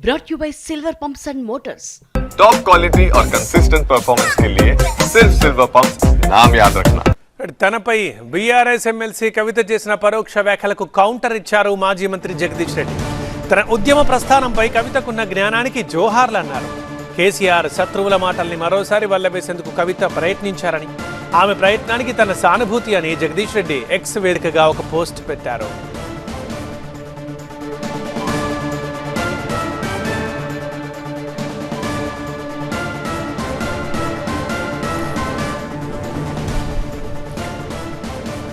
brought you by Silver Pumps and Motors. Top quality और consistent performance के लिए सिर्फ सिल्वर पंप्स नाम याद रखना। తనపై బీఆర్ఎస్ ఎమ్మెల్సీ కవిత చేసిన పరోక్ష వ్యాఖ్యలకు కౌంటర్ ఇచ్చారు మాజీ మంత్రి జగదీష్ రెడ్డి. తన ఉద్యమ ప్రస్థానంపై కవితకున్న జ్ఞానానికి జోహార్లు అన్నారు. కేసీఆర్ శత్రువుల మాటల్ని మరోసారి వల్లవేసేందుకు కవిత ప్రయత్నించారని, ఆమె ప్రయత్నానికి తన సానుభూతి అని జగదీష్ రెడ్డి ఎక్స్ వేదికగా ఒక పోస్ట్ పెట్టారు.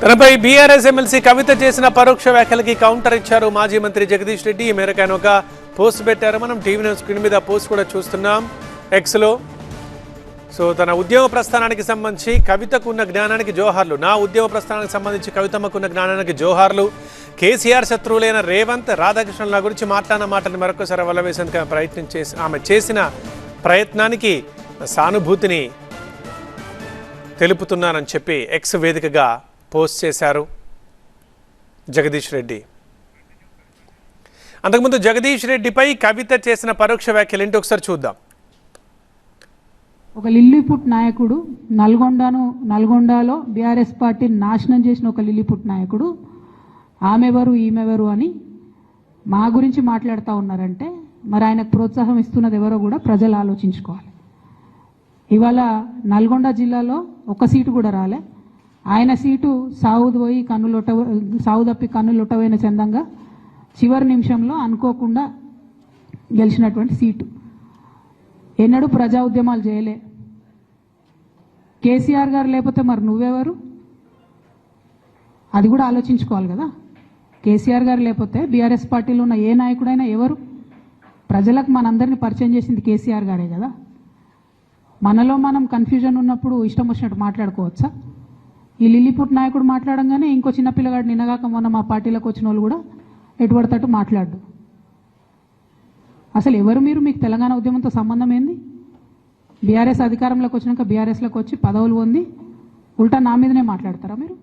తనపై బీఆర్ఎస్ ఎమ్మెల్సీ కవిత చేసిన పరోక్ష వ్యాఖ్యలకి కౌంటర్ ఇచ్చారు మాజీ మంత్రి జగదీష్ రెడ్డి. ఈ మేరకు ఆయన ఒక పోస్ట్ పెట్టారు. మనం టీవీ న్యూస్ స్క్రీన్ మీద పోస్ట్ కూడా చూస్తున్నాం ఎక్స్లో. సో తన ఉద్యమ ప్రస్థానానికి సంబంధించి కవితకున్న జ్ఞానానికి జోహార్లు, నా ఉద్యమ ప్రస్థానానికి సంబంధించి కవితమ్మకున్న జ్ఞానానికి జోహార్లు, కేసీఆర్ శత్రువులైన రేవంత్ రాధాకృష్ణన్ల గురించి మాట్లాడిన మాటని మరొకసారి వల్లవేసేందుకు ప్రయత్నం చేసి ఆమె చేసిన ప్రయత్నానికి సానుభూతిని తెలుపుతున్నానని చెప్పి ఎక్స్ వేదికగా పోస్ట్ చేశారు జగదీష్ రెడ్డి. అంతకుముందు జగదీష్ రెడ్డిపై కవిత చేసిన పరోక్ష వ్యాఖ్యలు ఏంటి ఒకసారి చూద్దాం. ఒక లిల్లీపుట్ నాయకుడు, నల్గొండలో బీఆర్ఎస్ పార్టీని నాశనం చేసిన ఒక లిల్లీపుట్ నాయకుడు ఆమెవరు ఈమెవరు అని మా గురించి మాట్లాడుతూ ఉన్నారంటే మరి ఆయనకు ప్రోత్సాహం ఇస్తున్నది ఎవరో కూడా ప్రజలు ఆలోచించుకోవాలి. ఇవాళ నల్గొండ జిల్లాలో ఒక సీటు కూడా రాలే. ఆయన సీటు సాగు తప్పి కన్నులొట్టవైన చందంగా చివరి నిమిషంలో అనుకోకుండా గెలిచినటువంటి సీటు. ఎన్నడూ ప్రజా ఉద్యమాలు చేయలే. కేసీఆర్ గారు లేకపోతే మరి నువ్వెవరు? అది కూడా ఆలోచించుకోవాలి కదా. కేసీఆర్ గారు లేకపోతే బీఆర్ఎస్ పార్టీలో ఉన్న ఏ నాయకుడైనా ఎవరు? ప్రజలకు మనందరినీ పరిచయం చేసింది కేసీఆర్ గారే కదా. మనలో మనం కన్ఫ్యూజన్ ఉన్నప్పుడు ఇష్టం వచ్చినట్టు మాట్లాడుకోవచ్చా? ఈ లిల్లీపుట్ నాయకుడు మాట్లాడంగానే ఇంకో చిన్నపిల్లగాడు నిన్నగాక మొన్న మా పార్టీలోకి వచ్చిన వాళ్ళు కూడా ఎటుపడతట్టు మాట్లాడు. అసలు ఎవరు మీరు? మీకు తెలంగాణ ఉద్యమంతో సంబంధం ఏంది? బీఆర్ఎస్ అధికారంలోకి వచ్చినాక బీఆర్ఎస్లోకి వచ్చి పదవులు పొంది ఉల్టా నా మీదనే మాట్లాడతారా మీరు?